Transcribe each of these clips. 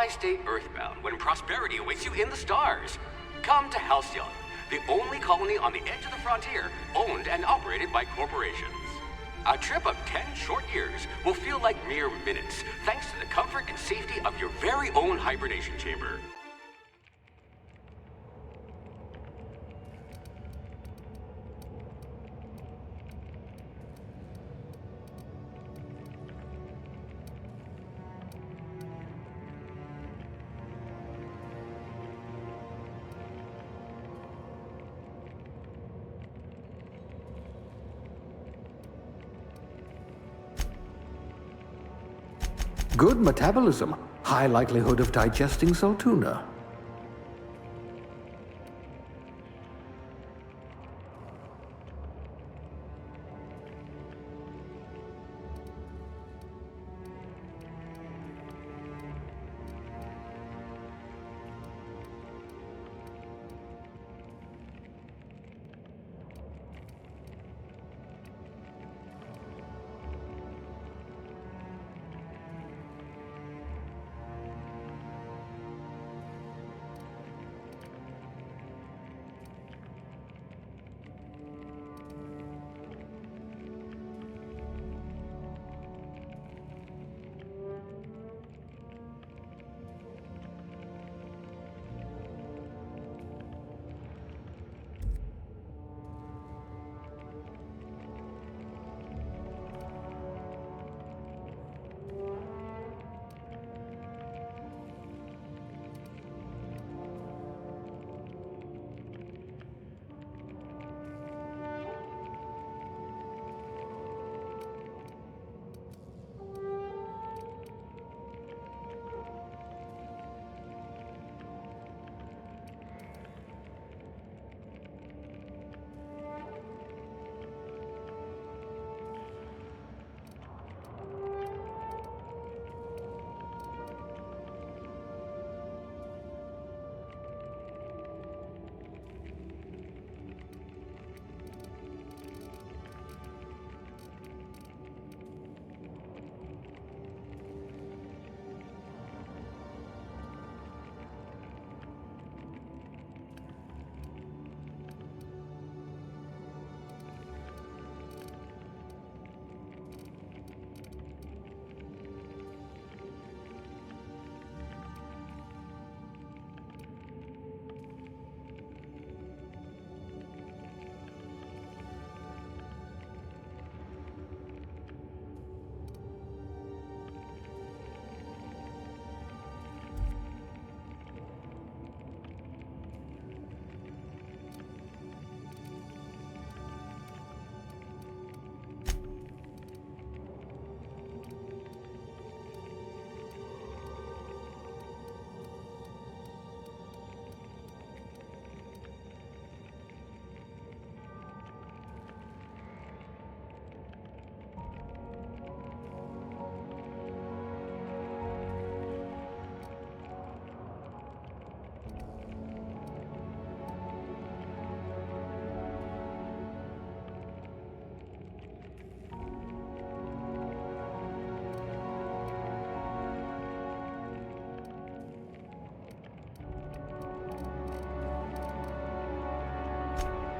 Tri-State Earthbound when prosperity awaits you in the stars. Come to Halcyon, the only colony on the edge of the frontier, owned and operated by corporations. A trip of 10 short years will feel like mere minutes, thanks to the comfort and safety of your very own hibernation chamber. Good metabolism, high likelihood of digesting Saltuna.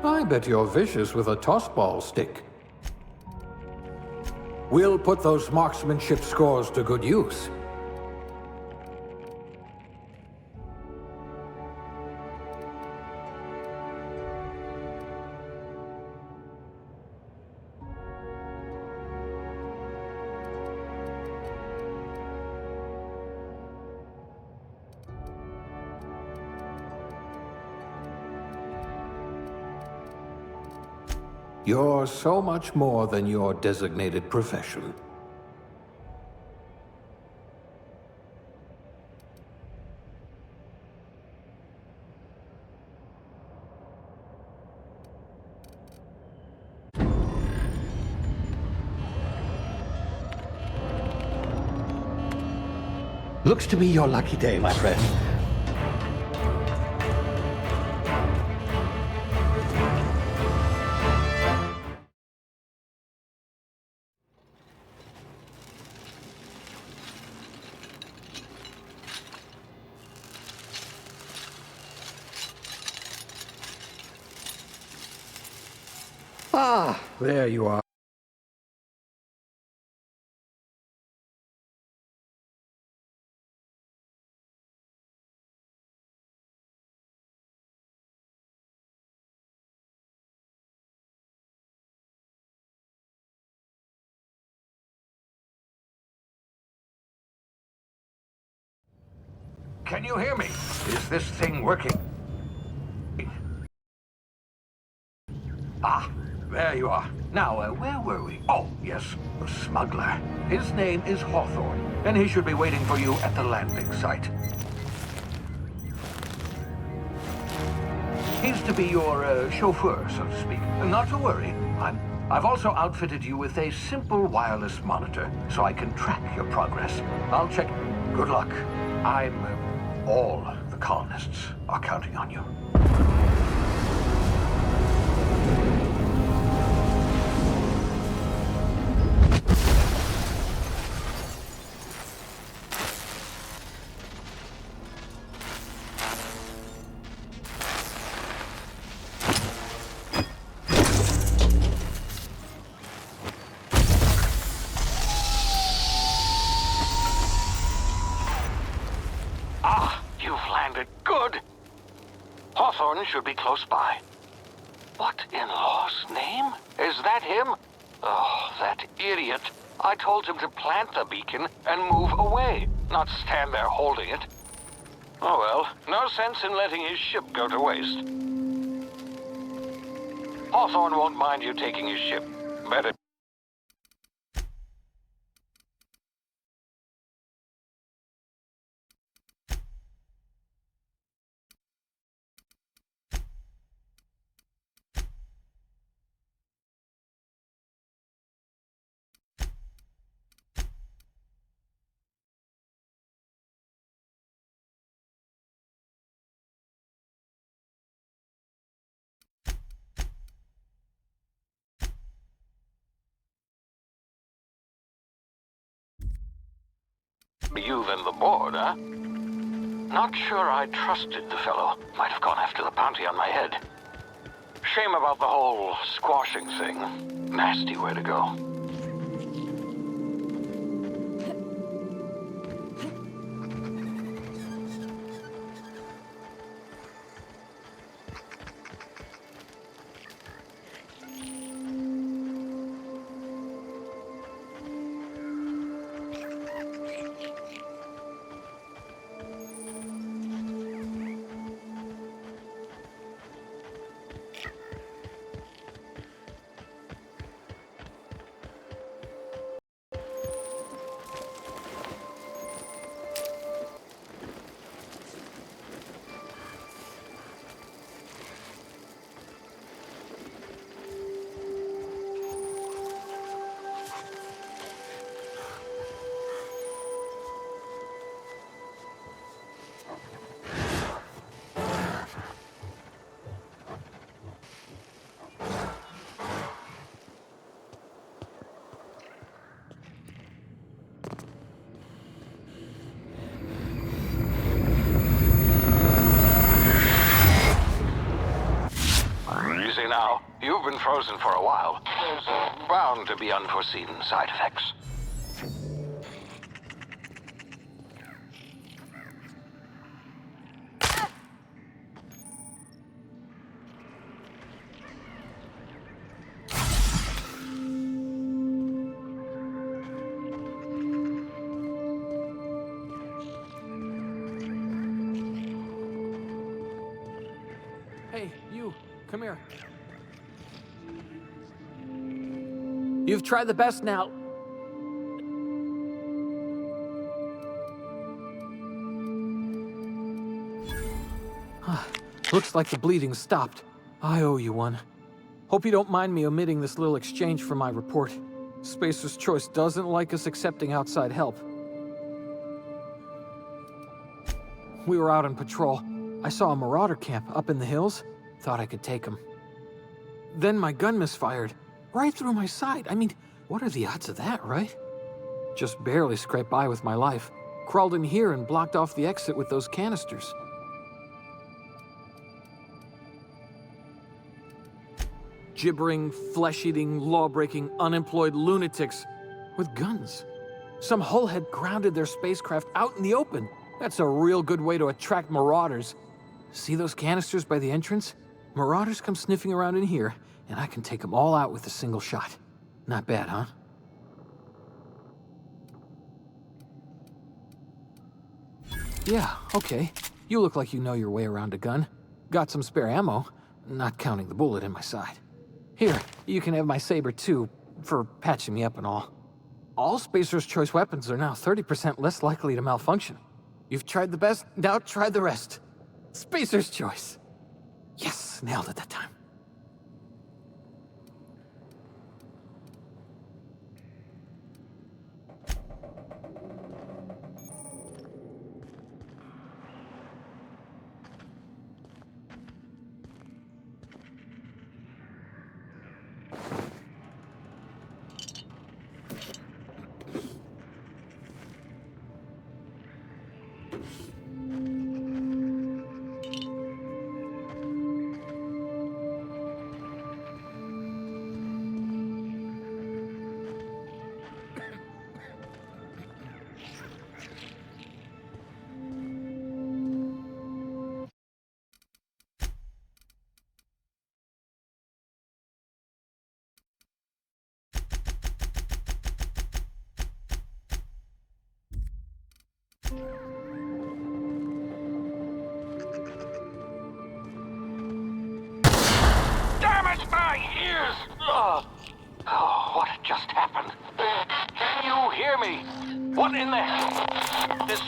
I bet you're vicious with a tossball stick. We'll put those marksmanship scores to good use. You're so much more than your designated profession. Looks to be your lucky day, my friend. Ah, there you are. Can you hear me? Is this thing working? Ah, there you are. Now, where were we? Oh, yes, the smuggler. His name is Hawthorne, and he should be waiting for you at the landing site. He's to be your chauffeur, so to speak. Not to worry, I've also outfitted you with a simple wireless monitor, so I can track your progress. I'll check. Good luck. All the colonists are counting on you. Hawthorne should be close by. What in law's name? Is that him? Oh, that idiot. I told him to plant the beacon and move away, not stand there holding it. Oh well, no sense in letting his ship go to waste. Hawthorne won't mind you taking his ship. Better. You than the board, huh? Not sure I trusted the fellow. Might have gone after the bounty on my head. Shame about the whole squashing thing. Nasty way to go. Easy now. You've been frozen for a while. There's bound to be unforeseen side effects. Hey, you, come here. You've tried the best now. Looks like the bleeding stopped. I owe you one. Hope you don't mind me omitting this little exchange from my report. Spacer's Choice doesn't like us accepting outside help. We were out on patrol. I saw a marauder camp up in the hills. Thought I could take him. Then my gun misfired. Right through my side. I mean, what are the odds of that, right? Just barely scraped by with my life. Crawled in here and blocked off the exit with those canisters. gibbering, flesh-eating, law-breaking, unemployed lunatics with guns. Some hullhead grounded their spacecraft out in the open. That's a real good way to attract marauders. See those canisters by the entrance? Marauders come sniffing around in here, and I can take them all out with a single shot. Not bad, huh? Yeah, okay. You look like you know your way around a gun. Got some spare ammo, not counting the bullet in my side. Here, you can have my saber too, for patching me up and all. All Spacer's Choice weapons are now 30% less likely to malfunction. You've tried the best, now try the rest. Spacer's Choice. Yes, nailed it that time. Damn it, my ears! Oh, what just happened? Can you hear me? What in the hell? This...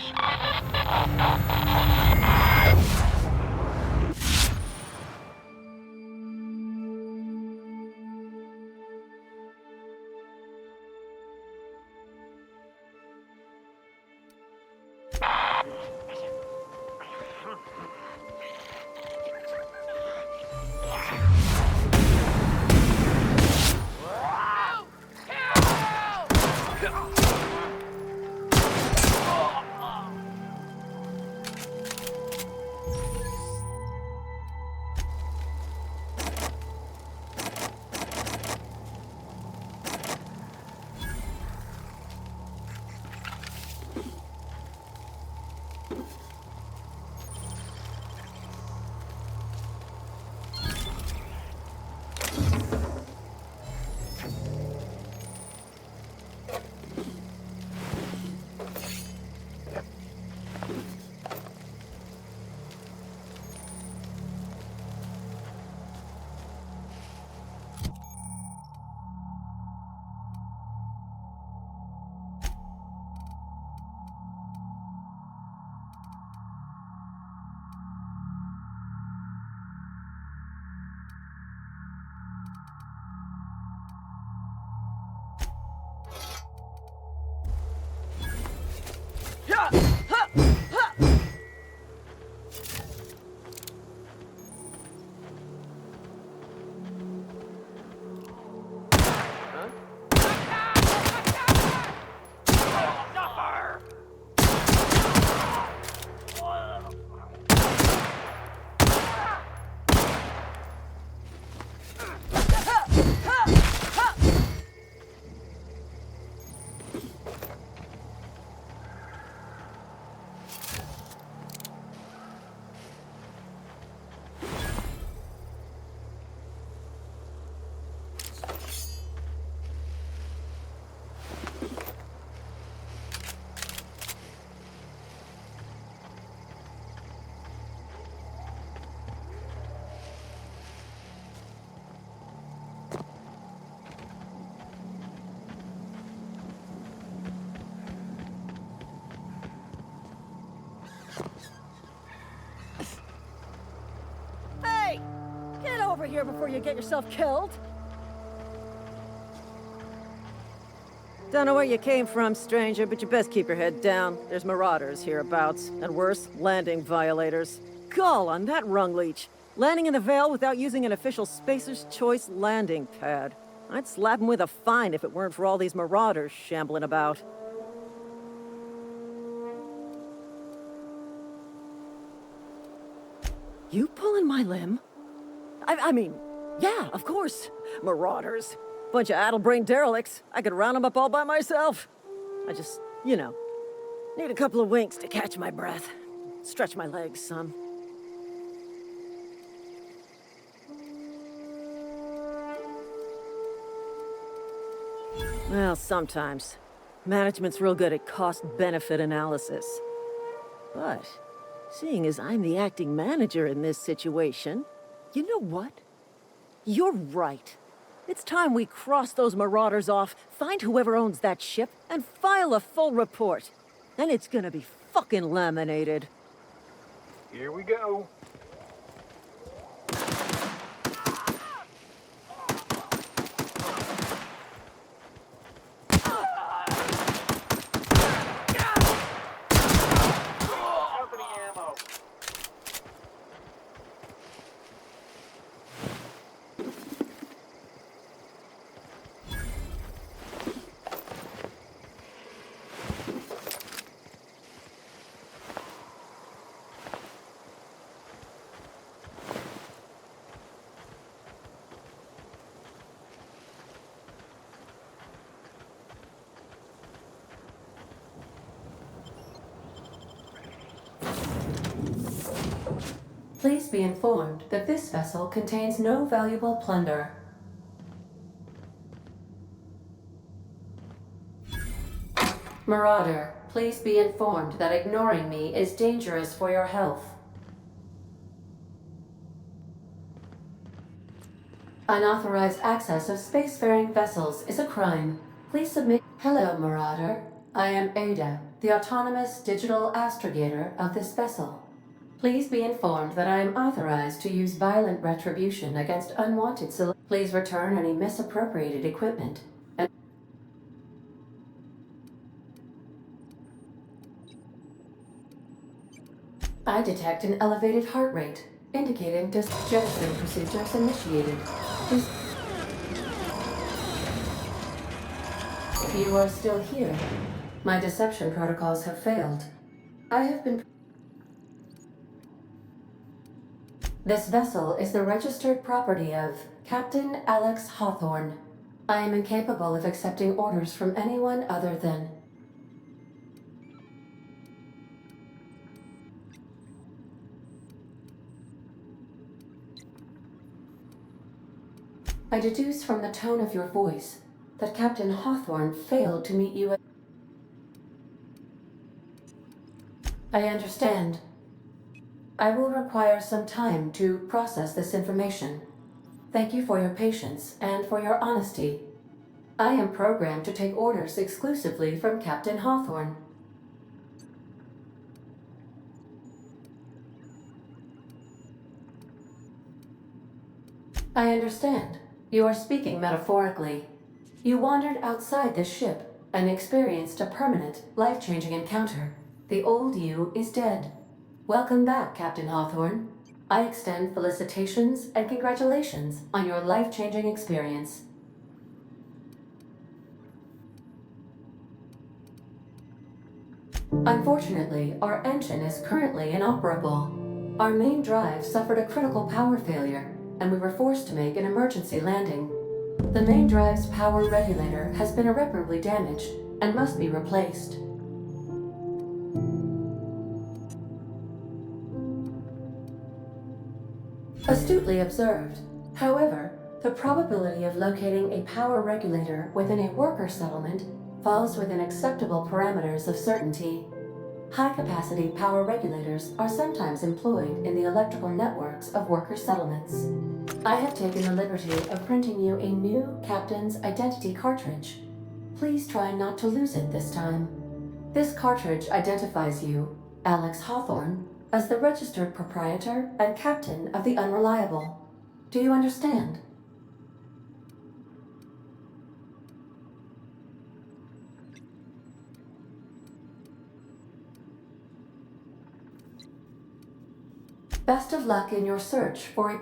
Hey! Get over here before you get yourself killed! Don't know where you came from, stranger, but you best keep your head down. There's marauders hereabouts, and worse, landing violators. Gall on that rung leech. Landing in the Vale without using an official Spacer's Choice landing pad. I'd slap him with a fine if it weren't for all these marauders shambling about. You pulling my limb? I mean, Yeah, of course. Marauders. Bunch of addle-brained derelicts. I could round them up all by myself. I just, need a couple of winks to catch my breath. Stretch my legs some. Well, sometimes. Management's real good at cost-benefit analysis. But, seeing as I'm the acting manager in this situation, you know what? You're right. It's time we cross those marauders off, find whoever owns that ship, and file a full report. Then it's gonna be fucking laminated. Here we go. Company ammo. Please be informed that this vessel contains no valuable plunder. Marauder, please be informed that ignoring me is dangerous for your health. Unauthorized access of spacefaring vessels is a crime. Please submit. Hello, Marauder. I am Ada, the autonomous digital astrogator of this vessel. Please be informed that I am authorized to use violent retribution against unwanted Please return any misappropriated equipment. I detect an elevated heart rate, indicating jettisoning procedures initiated. Please. If you are still here, my deception protocols have failed. I have been. This vessel is the registered property of Captain Alex Hawthorne. I am incapable of accepting orders from anyone other than... I deduce from the tone of your voice that Captain Hawthorne failed to meet you at... I understand. I will require some time to process this information. Thank you for your patience and for your honesty. I am programmed to take orders exclusively from Captain Hawthorne. I understand. You are speaking metaphorically. You wandered outside this ship and experienced a permanent, life-changing encounter. The old you is dead. Welcome back, Captain Hawthorne. I extend felicitations and congratulations on your life-changing experience. Unfortunately, our engine is currently inoperable. Our main drive suffered a critical power failure, and we were forced to make an emergency landing. The main drive's power regulator has been irreparably damaged and must be replaced. Astutely observed. However, the probability of locating a power regulator within a worker settlement falls within acceptable parameters of certainty. High-capacity power regulators are sometimes employed in the electrical networks of worker settlements. I have taken the liberty of printing you a new Captain's Identity cartridge. Please try not to lose it this time. This cartridge identifies you, Alex Hawthorne, as the registered proprietor and captain of the Unreliable. Do you understand? Best of luck in your search for a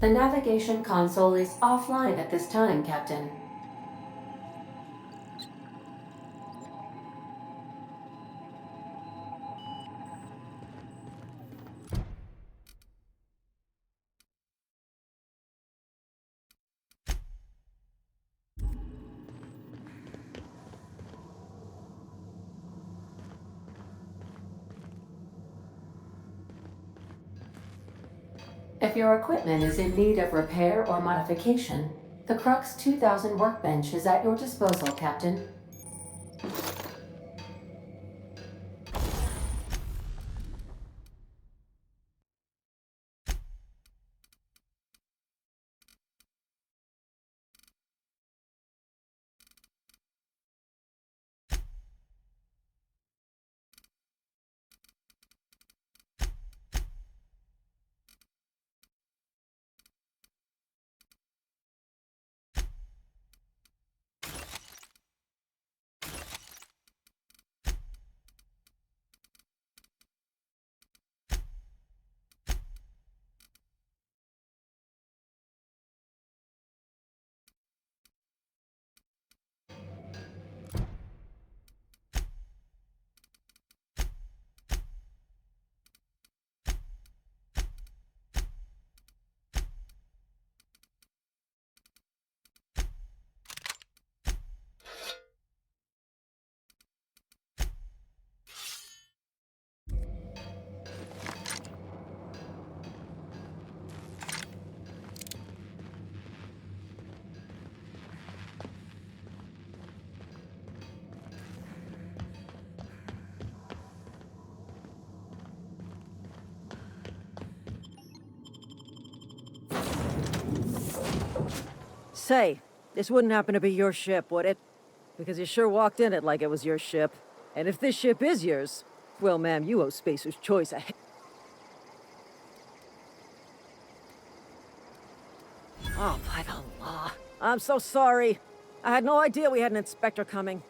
The navigation console is offline at this time, Captain. If your equipment is in need of repair or modification, the Crux 2000 workbench is at your disposal, Captain. Say, this wouldn't happen to be your ship, would it? Because you sure walked in it like it was your ship. And if this ship is yours, well, ma'am, you owe Spacer's Choice a... Oh, by the law. I'm so sorry. I had no idea we had an inspector coming.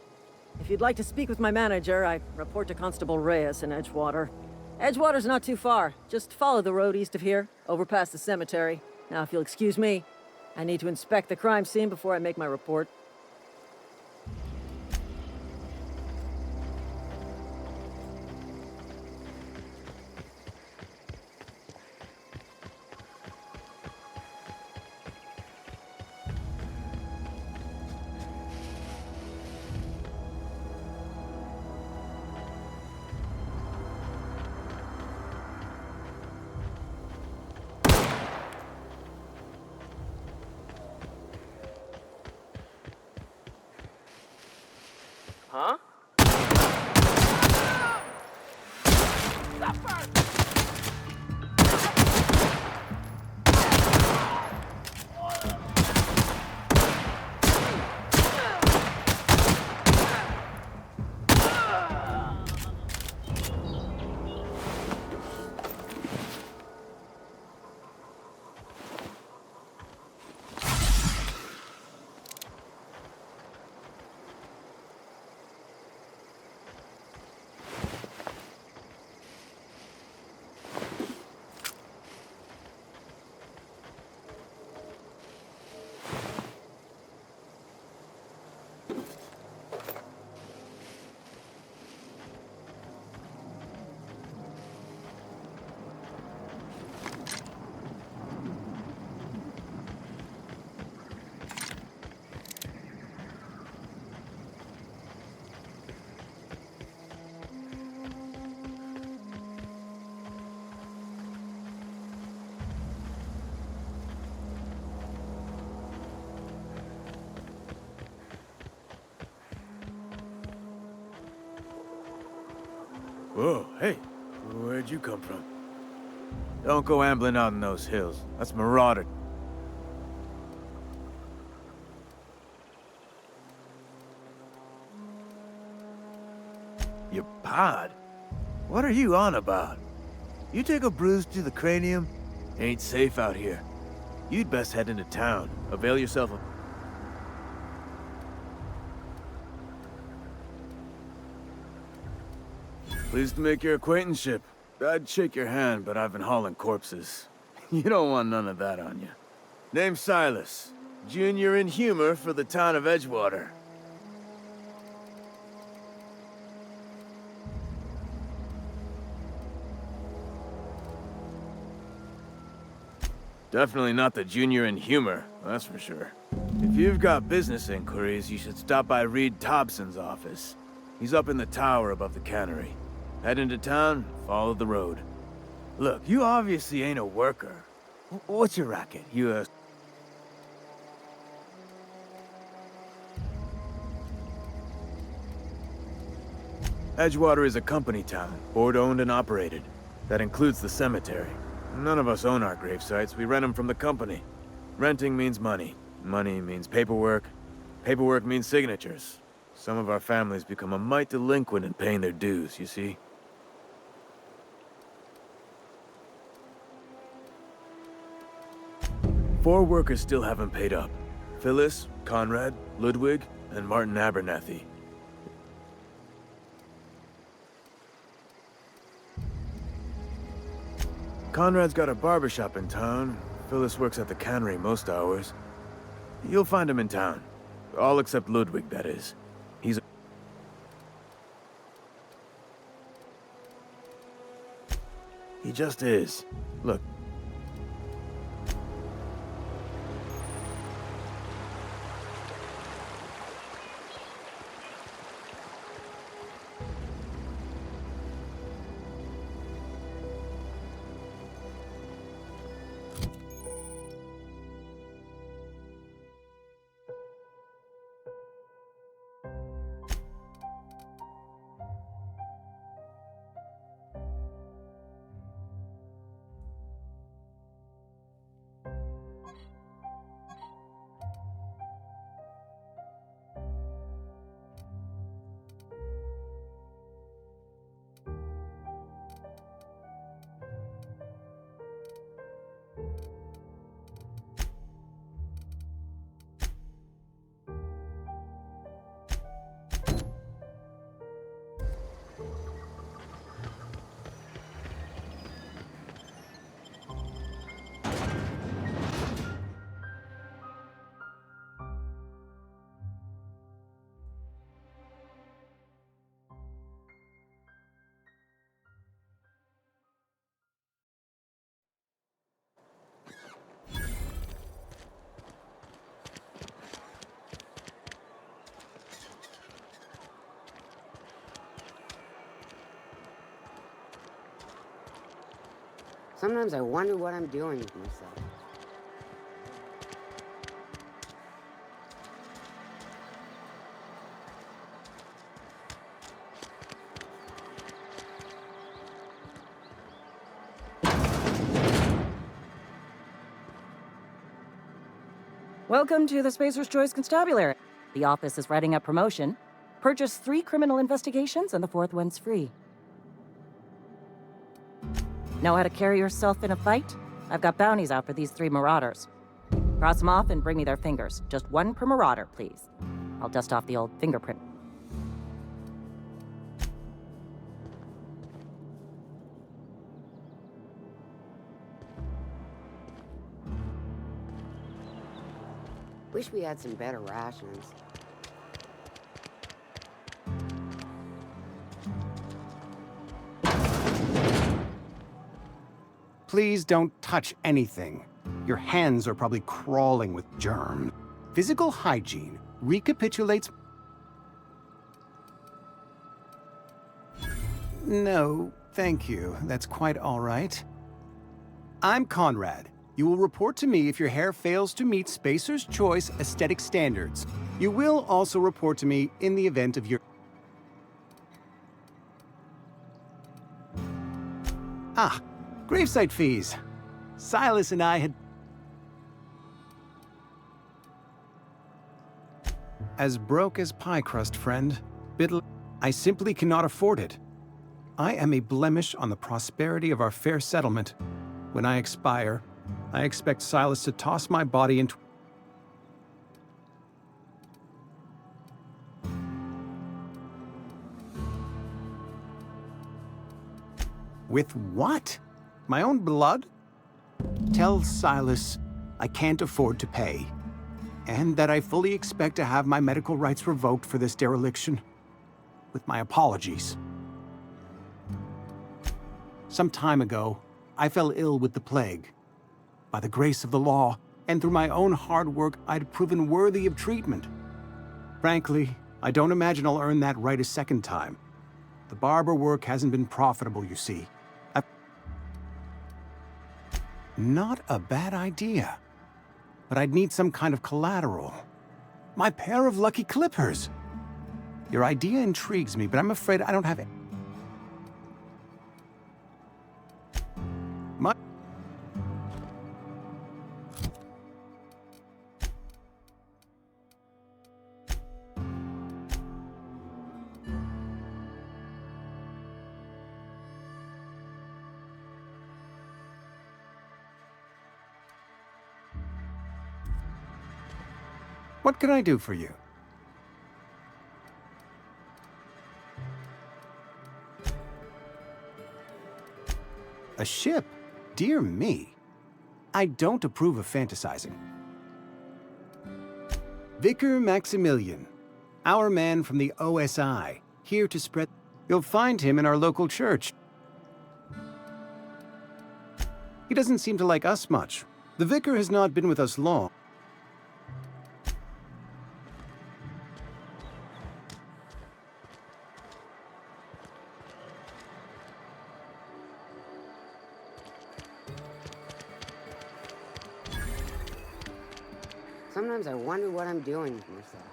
If you'd like to speak with my manager, I report to Constable Reyes in Edgewater. Edgewater's not too far. Just follow the road east of here, over past the cemetery. Now, if you'll excuse me, I need to inspect the crime scene before I make my report. Huh? Whoa, hey, where'd you come from? Don't go ambling out in those hills. That's marauder. Your pod? What are you on about? You take a bruise to the cranium? Ain't safe out here. You'd best head into town. Avail yourself of... Pleased to make your acquaintanceship. I'd shake your hand, but I've been hauling corpses. You don't want none of that on you. Name's Silas. Junior in humor for the town of Edgewater. Definitely not the junior in humor, that's for sure. If you've got business inquiries, you should stop by Reed Thompson's office. He's up in the tower above the cannery. Head into town, follow the road. Look, you obviously ain't a worker. What's your racket? You, Edgewater is a company town, board-owned and operated. That includes the cemetery. None of us own our grave sites, we rent them from the company. Renting means money. Money means paperwork. Paperwork means signatures. Some of our families become a mite delinquent in paying their dues, you see? Four workers still haven't paid up. Phyllis, Conrad, Ludwig, and Martin Abernathy. Conrad's got a barbershop in town. Phyllis works at the cannery most hours. You'll find him in town. All except Ludwig, that is. He just is. Look. Sometimes I wonder what I'm doing with myself. Welcome to the Spacer's Choice Constabulary. The office is writing up promotion. Purchase 3 criminal investigations and the 4th one's free. Know how to carry yourself in a fight? I've got bounties out for these 3 marauders. Cross them off and bring me their fingers. Just 1 per marauder, please. I'll dust off the old fingerprint. Wish we had some better rations. Please don't touch anything. Your hands are probably crawling with germs. Physical hygiene recapitulates... No, thank you. That's quite all right. I'm Conrad. You will report to me if your hair fails to meet Spacer's Choice aesthetic standards. You will also report to me in the event of your... Ah, gravesite fees. Silas and I had... As broke as pie crust, friend. I simply cannot afford it. I am a blemish on the prosperity of our fair settlement. When I expire, I expect Silas to toss my body into... With what? My own blood? Tell Silas I can't afford to pay, and that I fully expect to have my medical rights revoked for this dereliction. With my apologies. Some time ago, I fell ill with the plague. By the grace of the law, and through my own hard work, I'd proven worthy of treatment. Frankly, I don't imagine I'll earn that right a second time. The barber work hasn't been profitable, you see. Not a bad idea. But I'd need some kind of collateral. My pair of lucky clippers! Your idea intrigues me, but I'm afraid I don't have it. What can I do for you? A ship? Dear me. I don't approve of fantasizing. Vicar Maximilian, our man from the OSI, here to spread... You'll find him in our local church. He doesn't seem to like us much. The vicar has not been with us long. Sometimes I wonder what I'm doing with myself.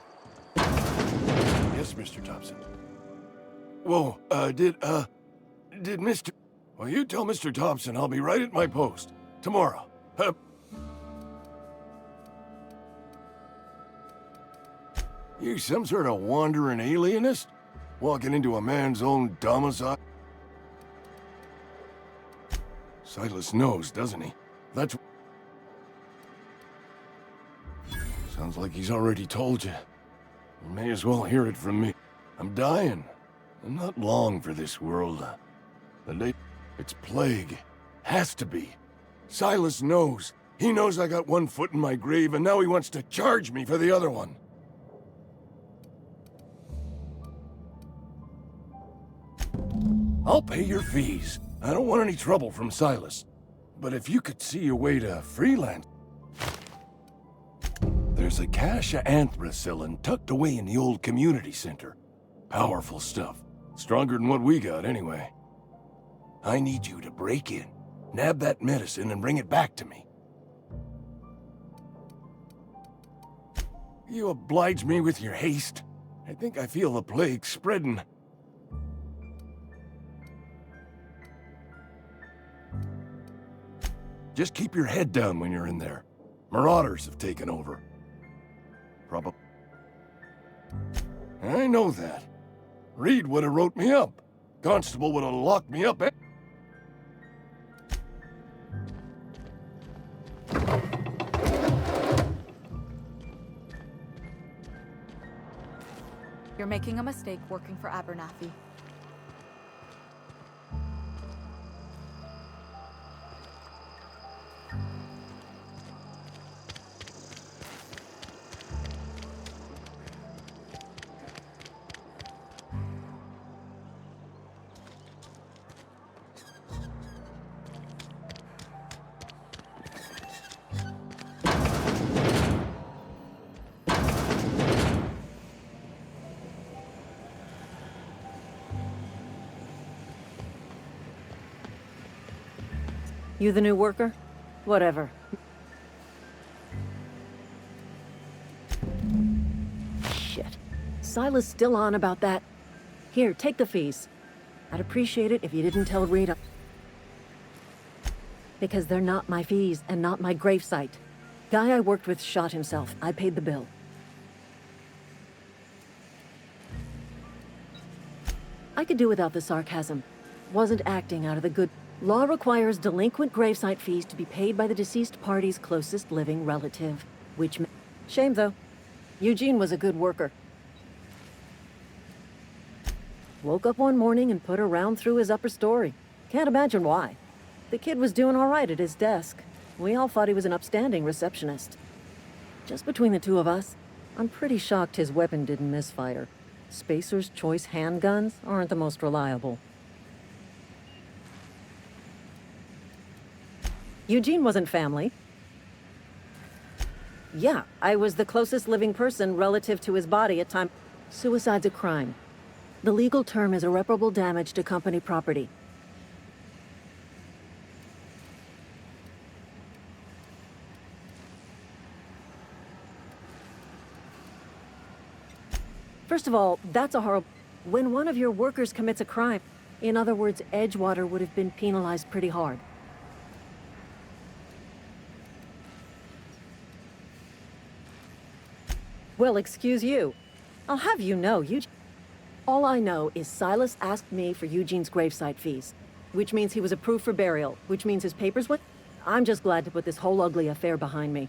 Yes, Mr. Thompson. Whoa, did Mr... Well, you tell Mr. Thompson I'll be right at my post. Tomorrow. You some sort of wandering alienist? Walking into a man's own domicile? Silas knows, doesn't he? That's... Sounds like he's already told you. You may as well hear it from me. I'm dying. I'm not long for this world. The day... It's plague. Has to be. Silas knows. He knows I got one foot in my grave, and now he wants to charge me for the other one. I'll pay your fees. I don't want any trouble from Silas. But if you could see a way to freelance... There's a cache of anthracillin tucked away in the old community center. Powerful stuff. Stronger than what we got, anyway. I need you to break in, nab that medicine, and bring it back to me. You oblige me with your haste. I think I feel the plague spreading. Just keep your head down when you're in there. Marauders have taken over. Probably. I know that. Reed would have wrote me up. Constable would have locked me up. You're making a mistake working for Abernathy. You the new worker? Whatever. Shit. Silas still on about that. Here, take the fees. I'd appreciate it if you didn't tell Rita. Because they're not my fees and not my gravesite. Guy I worked with shot himself. I paid the bill. I could do without the sarcasm. Wasn't acting out of the good... Law requires delinquent gravesite fees to be paid by the deceased party's closest living relative, which... Shame, though. Eugene was a good worker. Woke up one morning and put a round through his upper story. Can't imagine why. The kid was doing all right at his desk. We all thought he was an upstanding receptionist. Just between the two of us, I'm pretty shocked his weapon didn't misfire. Spacer's Choice handguns aren't the most reliable. Eugene wasn't family. Yeah, I was the closest living person relative to his body at time. Suicide's a crime. The legal term is irreparable damage to company property. First of all, that's a horrible... When one of your workers commits a crime, in other words, Edgewater would have been penalized pretty hard. Well, excuse you. I'll have you know, Eugene... All I know is Silas asked me for Eugene's gravesite fees, which means he was approved for burial, which means his papers went... I'm just glad to put this whole ugly affair behind me.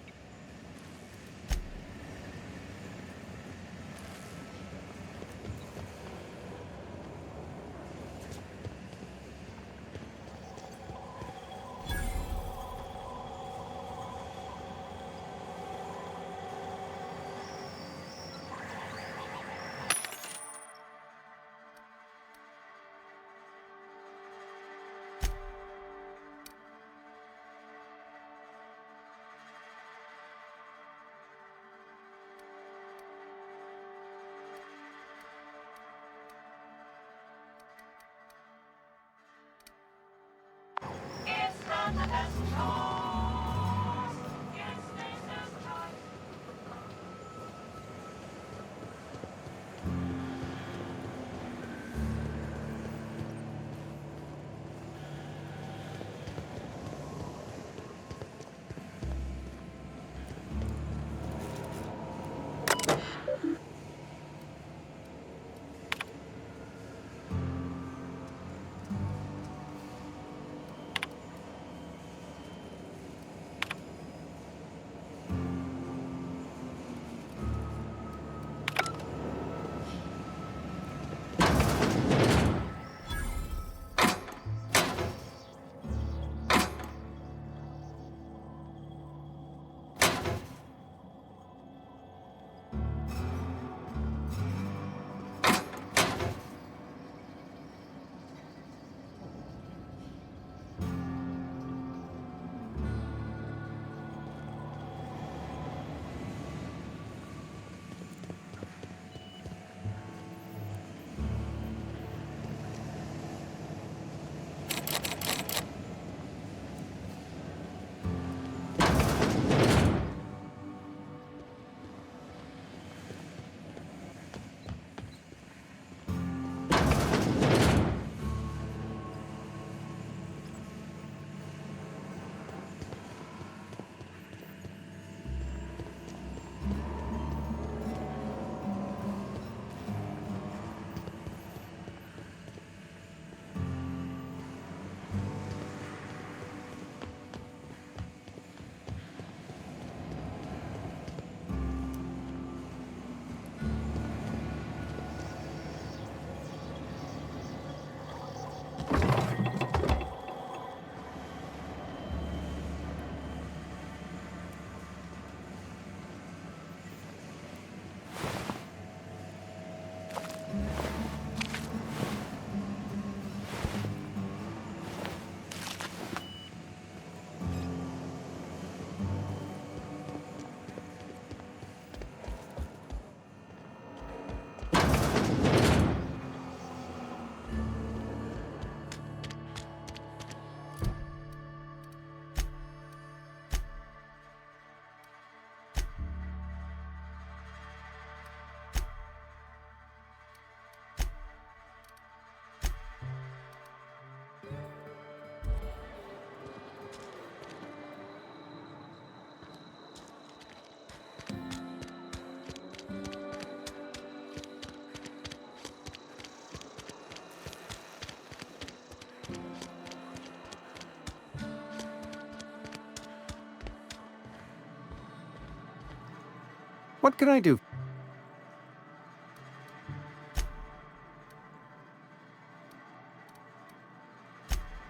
What can I do?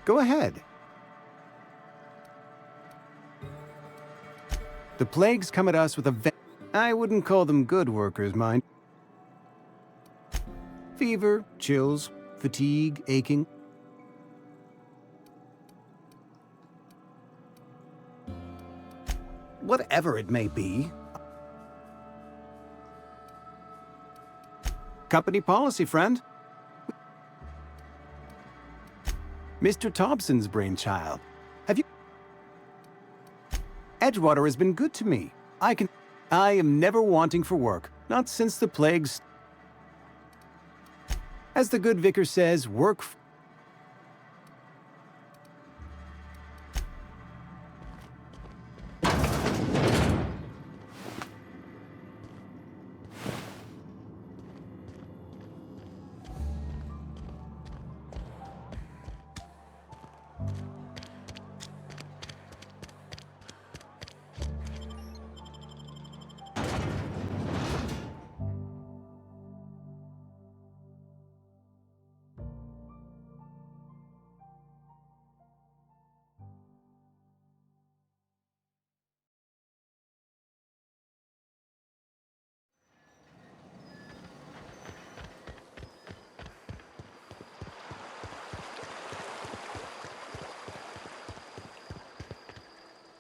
Go ahead. The plagues come at us with a I wouldn't call them good workers, mind. Fever, chills, fatigue, aching. Whatever it may be. Company policy, friend. Mr. Thompson's brainchild. Have you... Edgewater has been good to me. I am never wanting for work. Not since the plagues... As the good vicar says, work...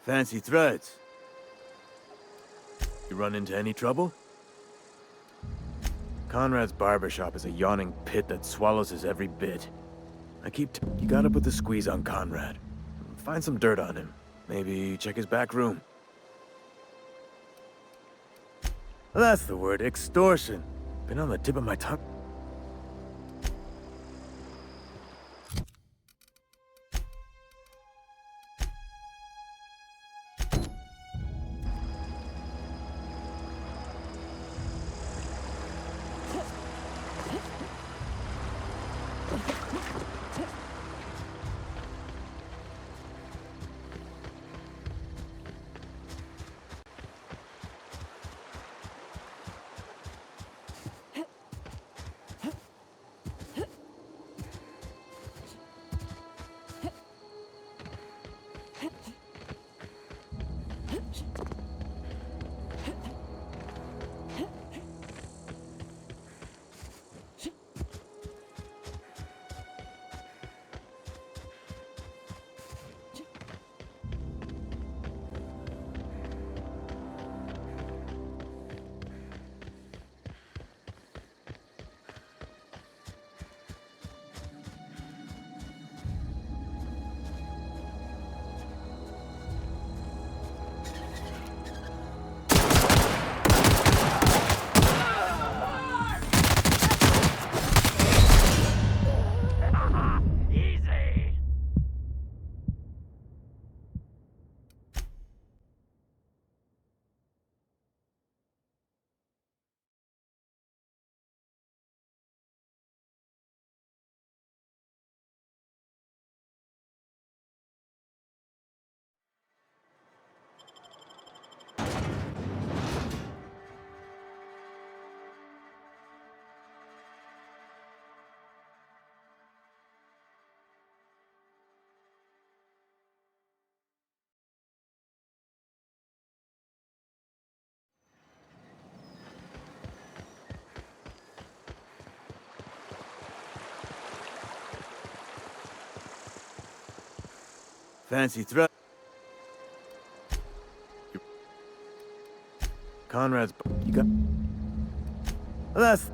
Fancy threads. You run into any trouble? Conrad's barbershop is a yawning pit that swallows his every bit. You gotta put the squeeze on Conrad. Find some dirt on him. Maybe check his back room. That's the word, extortion. Been on the tip of my tongue. Fancy threat. Conrad's... You got... That's...